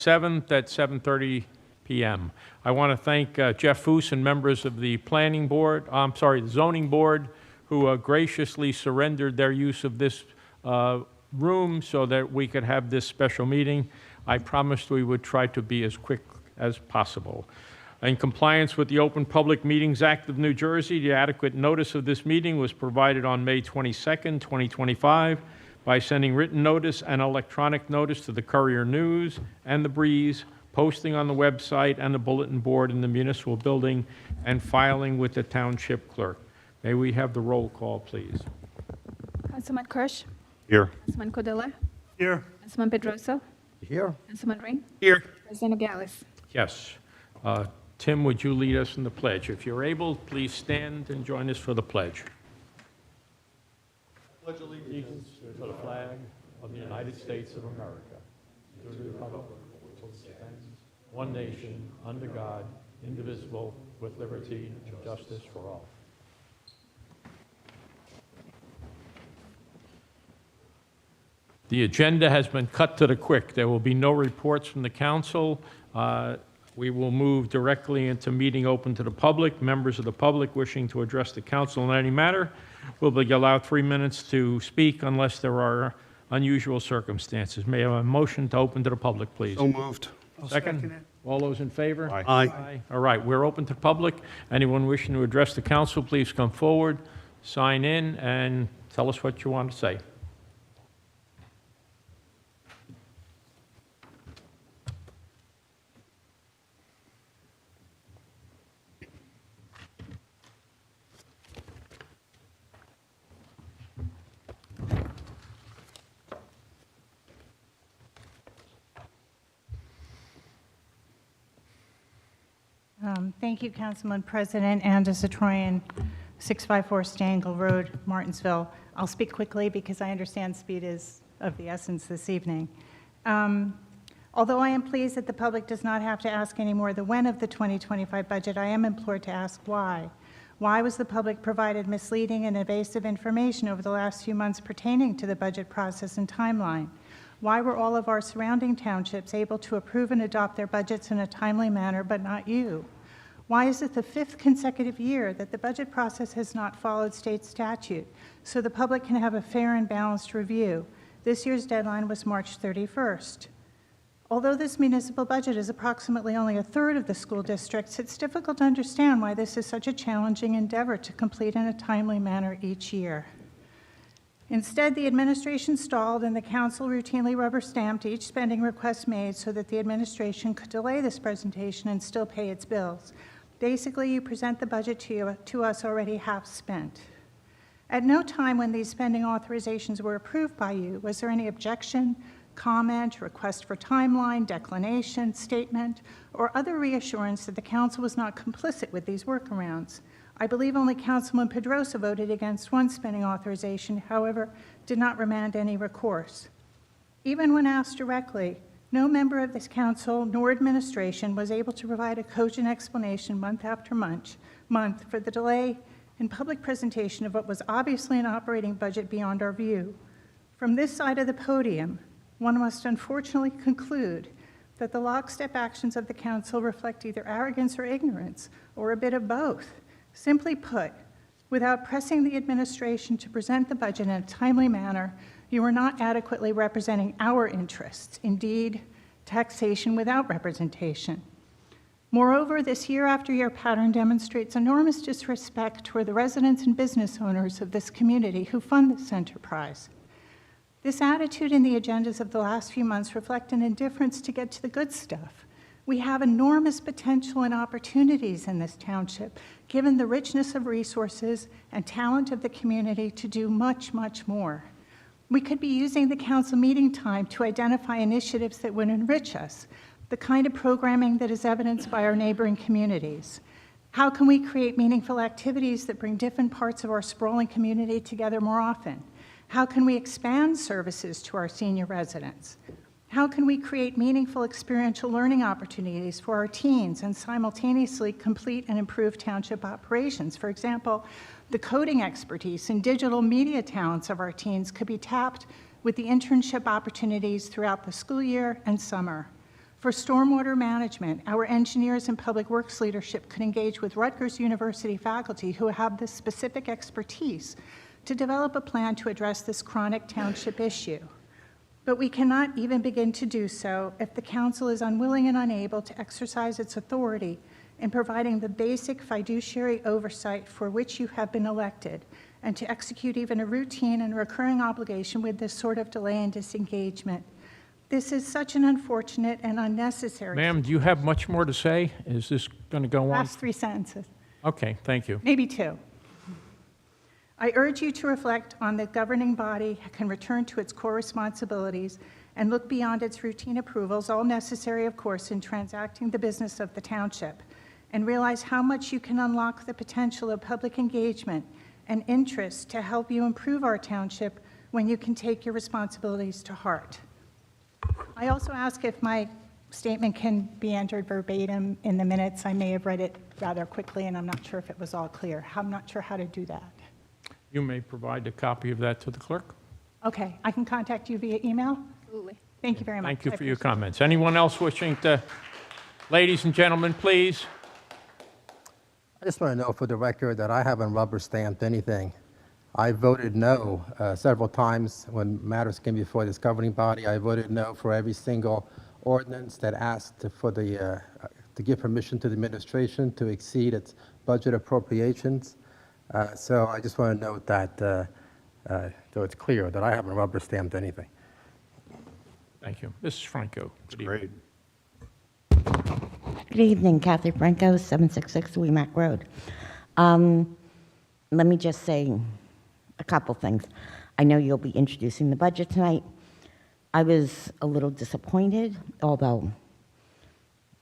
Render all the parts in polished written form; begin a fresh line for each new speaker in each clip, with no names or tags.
7th at 7:30 p.m. I want to thank Jeff Foose and members of the the Zoning Board, who graciously surrendered their use of this room so that we could have this special meeting. I promised we would try to be as quick as possible. In compliance with the Open Public Meetings Act of New Jersey, the adequate notice of this meeting was provided on May 22nd, 2025, by sending written notice and electronic notice to the Courier News and the Breeze, posting on the website and the bulletin board in the municipal building, and filing with the township clerk. May we have the roll call, please?
Councilman Kirsch.
Here.
Councilman Cordilla.
Here.
Councilman Pedroso.
Here.
Councilman Ring.
Here.
President Nogales.
Yes. Tim, would you lead us in the pledge? If you're able, please stand and join us for the pledge. Pledge allegiance to the flag of the United States of America, to the republic which stands one nation, under God, indivisible, with liberty and justice for all. The agenda has been cut to the quick. There will be no reports from the council. We will move directly into meeting open to the public. Members of the public wishing to address the council on any matter will be allowed 3 minutes to speak unless there are unusual circumstances. May I have a motion to open to the public, please?
So moved.
Second? All those in favor?
Aye.
Aye. All right, we're open to the public. Anyone wishing to address the council, please come forward, sign in, and tell us what you want to say.
Thank you, Councilman President, and as a Troyan, 654 Stangle Road, Martinsville. I'll speak quickly because I understand speed is of the essence this evening. Although I am pleased that the public does not have to ask anymore the when of the 2025 budget, I am implored to ask why. Why was the public provided misleading and evasive information over the last few months pertaining to the budget process and timeline? Why were all of our surrounding townships able to approve and adopt their budgets in a timely manner, but not you? Why is it the 5th consecutive year that the budget process has not followed state statute so the public can have a fair and balanced review? This year's deadline was March 31st. Although this municipal budget is approximately only a third of the school district's, it's difficult to understand why this is such a challenging endeavor to complete in a timely manner each year. Instead, the administration stalled and the council routinely rubber-stamped each spending request made so that the administration could delay this presentation and still pay its bills. Basically, you present the budget to us already half spent. At no time when these spending authorizations were approved by you was there any objection, comment, request for timeline, declination, statement, or other reassurance that the council was not complicit with these workarounds. I believe only Councilman Pedroso voted against one spending authorization, however, did not remand any recourse. Even when asked directly, no member of this council nor administration was able to provide a cogent explanation month after month for the delay in public presentation of what was obviously an operating budget beyond our view. From this side of the podium, one must unfortunately conclude that the lockstep actions of the council reflect either arrogance or ignorance, or a bit of both. Simply put, without pressing the administration to present the budget in a timely manner, you are not adequately representing our interests, indeed, taxation without representation. Moreover, this year-after-year pattern demonstrates enormous disrespect toward the residents and business owners of this community who fund this enterprise. This attitude and the agendas of the last few months reflect an indifference to get to the good stuff. We have enormous potential and opportunities in this township, given the richness of resources and talent of the community to do much, much more. We could be using the council meeting time to identify initiatives that would enrich us, the kind of programming that is evidenced by our neighboring communities. How can we create meaningful activities that bring different parts of our sprawling community together more often? How can we expand services to our senior residents? How can we create meaningful experiential learning opportunities for our teens and simultaneously complete and improve township operations? For example, the coding expertise and digital media talents of our teens could be tapped with the internship opportunities throughout the school year and summer. For stormwater management, our engineers and public works leadership could engage with Rutgers University faculty who have the specific expertise to develop a plan to address this chronic township issue. But we cannot even begin to do so if the council is unwilling and unable to exercise its authority in providing the basic fiduciary oversight for which you have been elected, and to execute even a routine and recurring obligation with this sort of delay and disengagement. This is such an unfortunate and unnecessary.
Ma'am, do you have much more to say? Is this going to go on?
Last 3 sentences,
Okay, thank you.
maybe 2. I urge you to reflect on the governing body can return to its core responsibilities and look beyond its routine approvals, all necessary, of course, in transacting the business of the township, and realize how much you can unlock the potential of public engagement and interest to help you improve our township when you can take your responsibilities to heart. I also ask if my statement can be entered verbatim in the minutes. I may have read it rather quickly, and I'm not sure if it was all clear. I'm not sure how to do that.
You may provide a copy of that to the clerk.
Okay, I can contact you via email?
Absolutely.
Thank you very much.
Thank you
I
for your
appreciate it.
comments. Anyone else wishing to? Ladies and gentlemen, please.
I just want to know for the record that I haven't rubber stamped anything. I voted no several times when matters came before this governing body. I voted no for every single ordinance that asked for the, to give permission to the administration to exceed its budget appropriations. So I just want to note that, so it's clear that I haven't rubber stamped anything.
Thank you. Mrs. Franco. Good evening.
Good evening, Kathy Franco, 766 Weemac Road. Let me just say a couple things. I know you'll be introducing the budget tonight. I was a little disappointed, although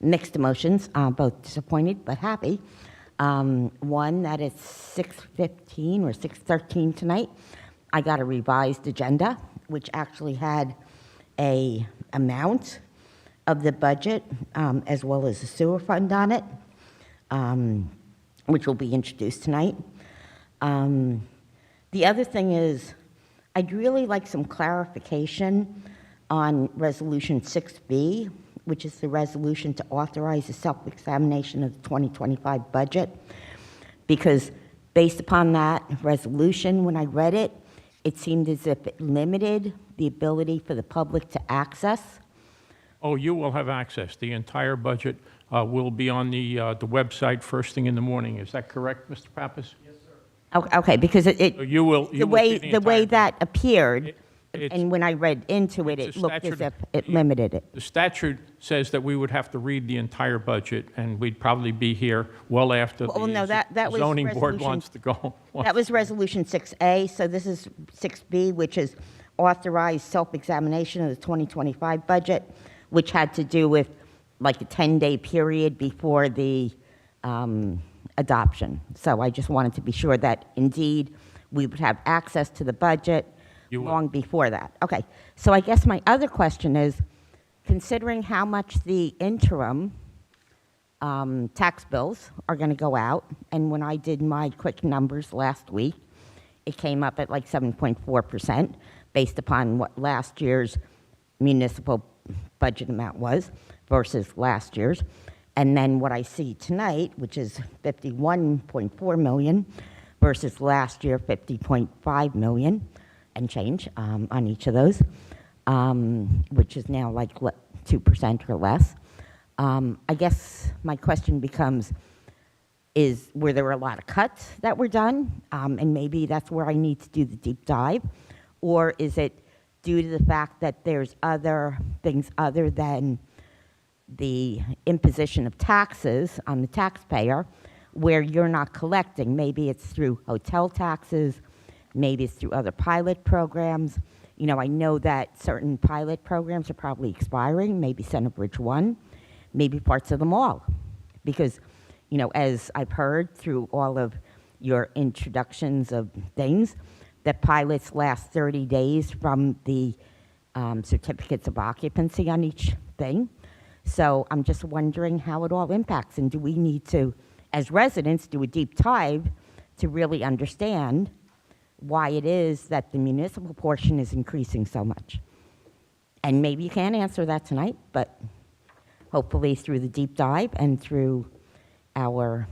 mixed emotions, both disappointed but happy. One, that it's 6:15 or 6:13 tonight. I got a revised agenda, which actually had a amount of the budget, as well as the sewer fund on it, which will be introduced tonight. The other thing is, I'd really like some clarification on Resolution 6B, which is the resolution to authorize a self-examination of the 2025 budget, because based upon that resolution, when I read it, it seemed as if it limited the ability for the public to access.
Oh, you will have access. The entire budget will be on the website first thing in the morning. Is that correct, Mr. Pappas? Yes, sir.
Okay, because
So you will
the way
see the entire
that appeared,
it's-
and when I read into it,
it's
it
a
looked as
statute-
if it limited it.
The statute says that we would have to read the entire budget, and we'd probably be here well after
Well, no,
the
that was
zoning board
resolution-
wants to go.
That was Resolution 6A, so this is 6B, which is authorized self-examination of the 2025 budget, which had to do with like a 10-day period before the adoption. So I just wanted to be sure that indeed we would have access to the budget
You will.
long before that. Okay, so I guess my other question is, considering how much the interim tax bills are going to go out, and when I did my quick numbers last week, it came up at like 7.4% based upon what last year's municipal budget amount was versus last year's. And then what I see tonight, which is 51.4 million versus last year 50.5 million and change on each of those, which is now like 2% or less. I guess my question becomes, were there a lot of cuts that were done? And maybe that's where I need to do the deep dive. Or is it due to the fact that there's other things other than the imposition of taxes on the taxpayer where you're not collecting? Maybe it's through hotel taxes, maybe it's through other pilot programs. You know, I know that certain pilot programs are probably expiring, maybe Centerbridge 1, maybe parts of them all. Because, you know, as I've heard through all of your introductions of things, that pilots last 30 days from the certificates of occupancy on each thing. So I'm just wondering how it all impacts, and do we need to, as residents, do a deep dive to really understand why it is that the municipal portion is increasing so much? And maybe you can't answer that tonight, but hopefully through the deep dive and through our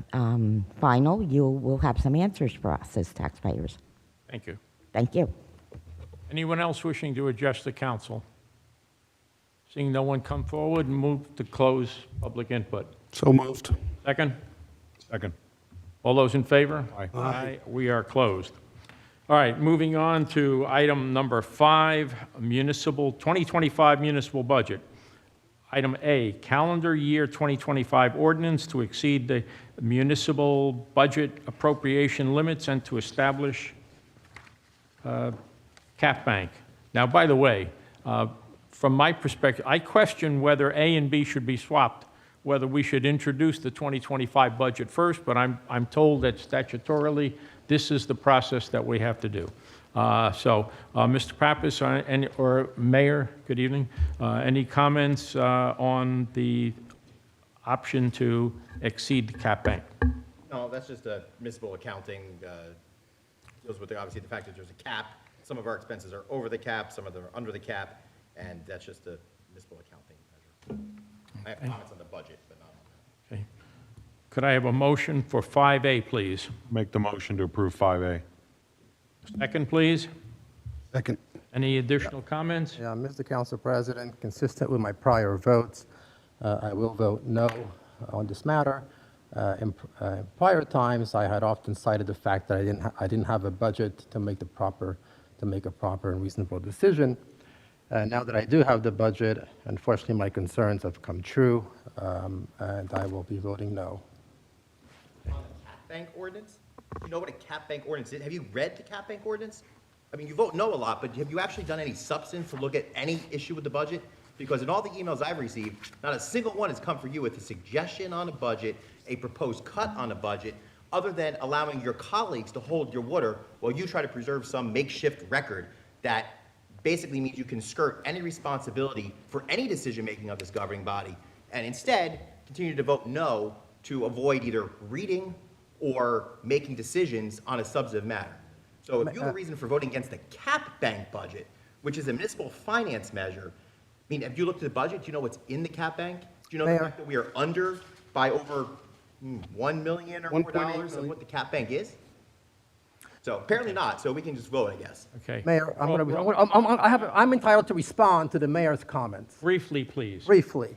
final, you will have some answers for us as taxpayers.
Thank you.
Thank you.
Anyone else wishing to address the council? Seeing no one come forward, move to close public input.
So moved.
Second?
Second.
All those in favor?
Aye.
Aye. We are closed. All right, moving on to item number 5, 2025 municipal budget. Item A, calendar year 2025 ordinance to exceed the municipal budget appropriation limits and to establish cap bank. Now, by the way, from my perspective, I question whether A and B should be swapped, whether we should introduce the 2025 budget first, but I'm told that statutorily, this is the process that we have to do. Mr. Pappas or Mayor, good evening. Any comments on the option to exceed the cap bank?
No, that's just a municipal accounting, deals with, obviously, the fact that there's a cap. Some of our expenses are over the cap, some of them are under the cap, and that's just a municipal accounting measure. I have comments on the budget, but not on that.
Okay. Could I have a motion for 5A, please?
Make the motion to approve 5A.
Second, please.
Second.
Any additional comments?
Yeah, Mr. Council President, consistent with my prior votes, I will vote no on this matter. In prior times, I had often cited the fact that I didn't have a budget to make a proper and reasonable decision. Now that I do have the budget, unfortunately, my concerns have come true, and I will be voting no.
On the cap bank ordinance, you know what a cap bank ordinance is? Have you read the cap bank ordinance? I mean, you vote no a lot, but have you actually done any substance to look at any issue with the budget? Because in all the emails I've received, not a single one has come for you with a suggestion on a budget, a proposed cut on a budget, other than allowing your colleagues to hold your water while you try to preserve some makeshift record that basically means you can skirt any responsibility for any decision-making of this governing body, and instead continue to vote no to avoid either reading or making decisions on a substantive matter. So if you have a reason for voting against the cap bank budget, which is a municipal finance measure, I mean, have you looked at the budget? Do you know what's in the cap bank? Do you know the
Mayor.
fact that we are under by over $1 million or more
1.8
dollars of
million.
what the cap bank is? So apparently not, so we can just vote, I guess.
Okay.
Mayor, I'm entitled to respond to the mayor's comments.
Briefly, please.
Briefly.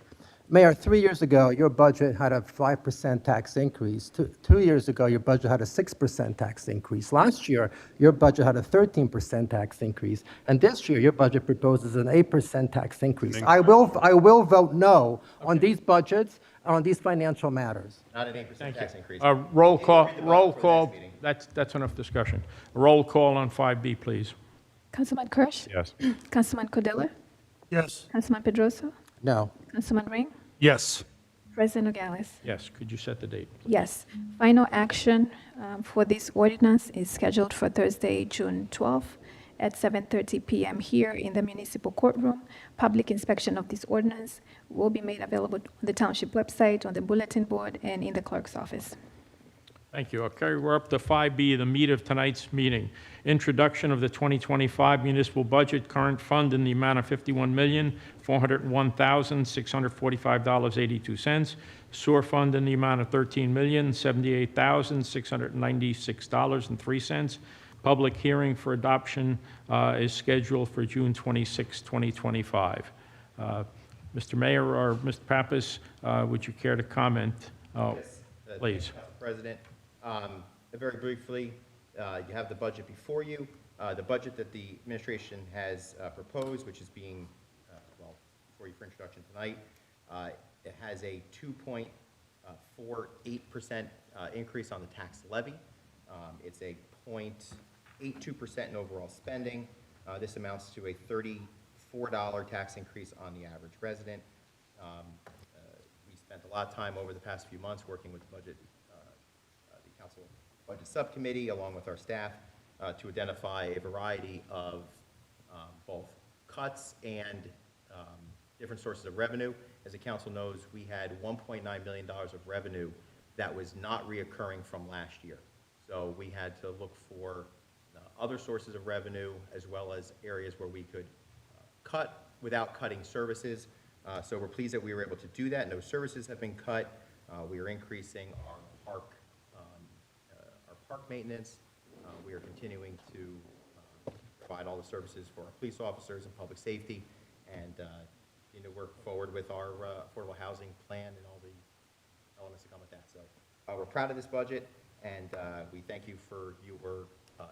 Mayor, 3 years ago, your budget had a 5% tax increase. 2 years ago, your budget had a 6% tax increase. Last year, your budget had a 13% tax increase. And this year, your budget proposes an 8% tax increase. I will vote no on these budgets, on these financial matters.
Not an 8%
Thank
tax
you.
increase.
Roll call,
Read the budget for the next meeting.
that's enough discussion. Roll call on 5B, please.
Councilman Kirsch?
Yes.
Councilman Cordilla?
Yes.
Councilman Pedrosa?
No.
Councilman Ring?
Yes.
President Nogales?
Yes, could you set the date?
Yes. Final action for this ordinance is scheduled for Thursday, June 12th at 7:30 p.m. here in the municipal courtroom. Public inspection of this ordinance will be made available on the township website, on the bulletin board, and in the clerk's office.
Thank you. Okay, we're up to 5B, the meat of tonight's meeting. Introduction of the 2025 municipal budget, current fund in the amount of $51,401,645.82. Sewer fund in the amount of $13,078,696.03. Public hearing for adoption is scheduled for June 26, 2025. Mr. Mayor or Mr. Pappas, would you care to comment?
Yes,
Please.
Council President, very briefly, you have the budget before you. The budget that the administration has proposed, which is being, before you for introduction tonight, it has a 2.48% increase on the tax levy. It's a 0.82% in overall spending. This amounts to a $34 tax increase on the average resident. We spent a lot of time over the past few months working with the budget, the council budget subcommittee, along with our staff, to identify a variety of both cuts and different sources of revenue. As the council knows, we had $1.9 million of revenue that was not reoccurring from last year. So we had to look for other sources of revenue, as well as areas where we could cut without cutting services. So we're pleased that we were able to do that. No services have been cut. We are increasing our park maintenance. We are continuing to provide all the services for our police officers and public safety, and work forward with our affordable housing plan and all the elements that come with that. So we're proud of this budget, and we thank you for your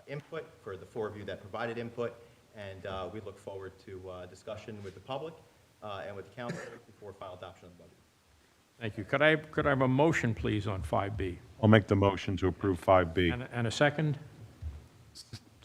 input, for the four of you that provided input, and we look forward to discussion with the public and with the council before final adoption of the budget.
Thank you. Could I have a motion, please, on 5B?
I'll make the motion to approve 5B.
And a second?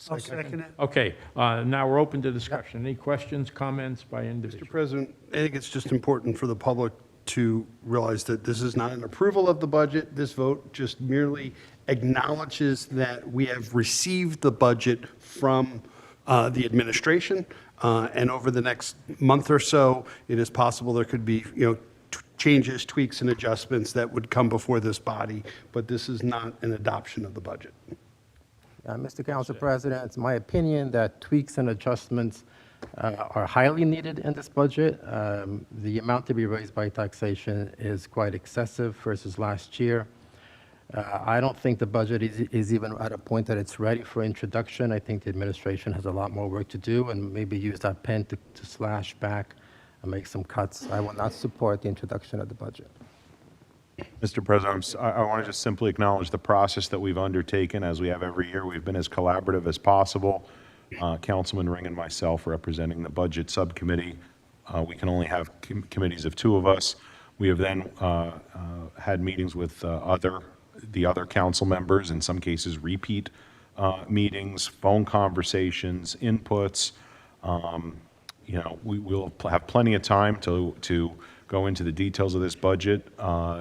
I'll second it.
Okay, now we're open to discussion. Any questions, comments by
Mr.
individual?
President, I think it's just important for the public to realize that this is not an approval of the budget. This vote just merely acknowledges that we have received the budget from the administration, and over the next month or so, it is possible there could be, changes, tweaks, and adjustments that would come before this body, but this is not an adoption of the budget.
Mr. Council President, it's my opinion that tweaks and adjustments are highly needed in this budget. The amount to be raised by taxation is quite excessive versus last year. I don't think the budget is even at a point that it's ready for introduction. I think the administration has a lot more work to do, and maybe use that pen to slash back and make some cuts. I will not support the introduction of the budget.
Mr. President, I want to just simply acknowledge the process that we've undertaken, as we have every year. We've been as collaborative as possible. Councilman Ring and myself representing the Budget Subcommittee. We can only have committees of two of us. We have then had meetings with the other council members, in some cases repeat meetings, phone conversations, inputs. We will have plenty of time to go into the details of this budget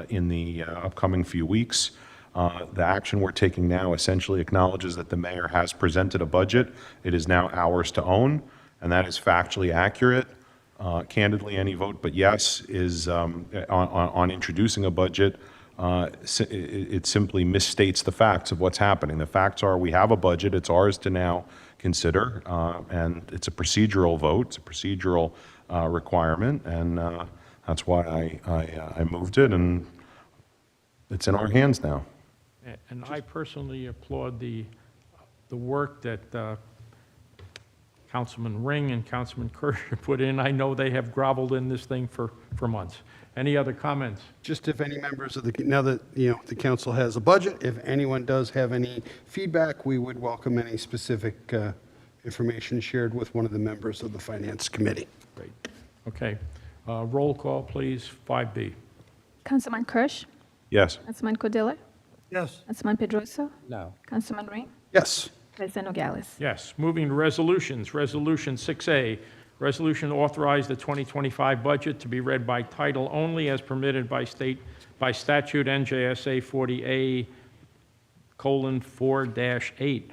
in the upcoming few weeks. The action we're taking now essentially acknowledges that the mayor has presented a budget. It is now ours to own, and that is factually accurate. Candidly, any vote but yes is on introducing a budget. It simply misstates the facts of what's happening. The facts are we have a budget. It's ours to now consider, and it's a procedural vote. It's a procedural requirement, and that's why I moved it, and it's in our hands now.
And I personally applaud the work that Councilman Ring and Councilman Kirsch put in. I know they have groveled in this thing for months. Any other comments?
Just if any members of now that, the council has a budget, if anyone does have any feedback, we would welcome any specific information shared with one of the members of the Finance Committee.
Great. Okay. Roll call, please. 5B.
Councilman Kirsch,
Yes.
Councilman Cordilla,
Yes.
Councilman Pedrosa,
No.
Councilman Ring,
Yes.
President Nogales.
Yes. Moving to resolutions. Resolution 6A, resolution to authorize the 2025 budget to be read by title only as permitted by statute NJSA 40A:4-8.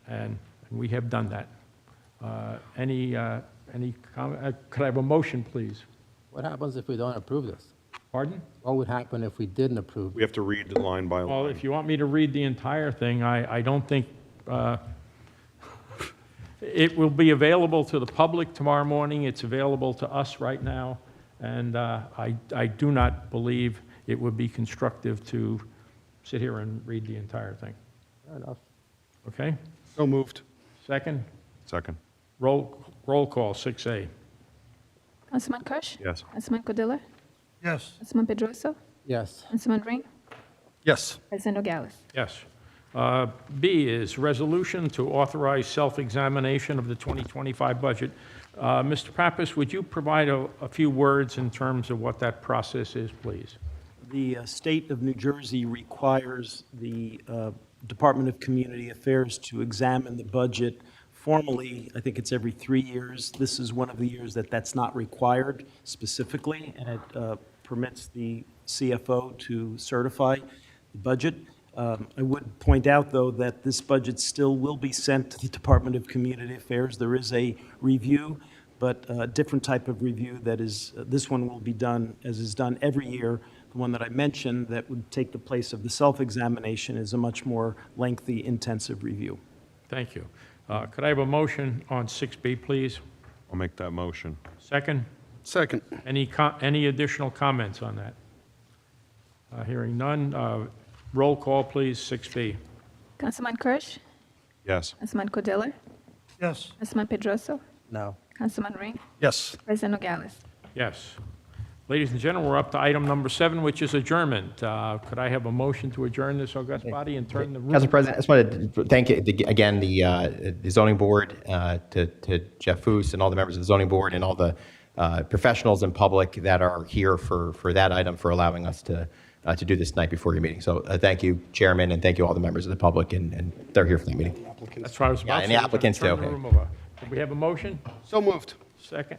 And we have done that. Any comment? Could I have a motion, please?
What happens if we don't approve this?
Pardon?
What would happen if we didn't approve?
We have to read line by
Well,
line.
if you want me to read the entire thing, I don't think, it will be available to the public tomorrow morning. It's available to us right now, and I do not believe it would be constructive to sit here and read the entire thing.
Fair enough.
Okay?
So moved.
Second?
Second.
Roll call, 6A.
Councilman Kirsch,
Yes.
Councilman Cordilla,
Yes.
Councilman Pedrosa,
Yes.
Councilman Ring,
Yes.
President Nogales.
Yes. B is resolution to authorize self-examination of the 2025 budget. Mr. Pappas, would you provide a few words in terms of what that process is, please?
The state of New Jersey requires the Department of Community Affairs to examine the budget formally. I think it's every 3 years. This is one of the years that that's not required specifically, and it permits the CFO to certify the budget. I would point out, though, that this budget still will be sent to the Department of Community Affairs. There is a review, but a different type of review that is, this one will be done, as is done every year. The one that I mentioned that would take the place of the self-examination is a much more lengthy, intensive review.
Thank you. Could I have a motion on 6B, please?
I'll make that motion.
Second?
Second.
Any additional comments on that? Hearing none. Roll call, please, 6B.
Councilman Kirsch?
Yes.
Councilman Cordiller?
Yes.
Councilman Pedroso?
No.
Councilman Ring?
Yes.
President Nogales?
Yes. Ladies and gentlemen, we're up to item number 7, which is adjournment. Could I have a motion to adjourn this august body and turn the room?
Council President, I just wanted to thank again the zoning board, to Jeff Foos and all the members of the zoning board and all the professionals and public that are here for that item, for allowing us to do this night before your meeting. So thank you, Chairman, and thank you all the members of the public, and they're here for that meeting.
That's what I was about
Yeah,
to
and the
say.
applicants
Turn
too.
the room over. Do we have a motion?
So moved.
Second.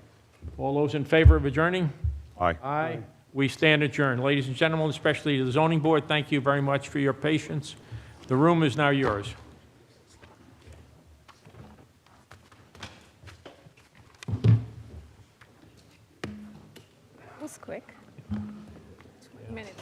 All those in favor of adjourning?
Aye.
Aye. We stand adjourned. Ladies and gentlemen, especially the zoning board, thank you very much for your patience. The room is now yours.
That was quick. 20 minutes.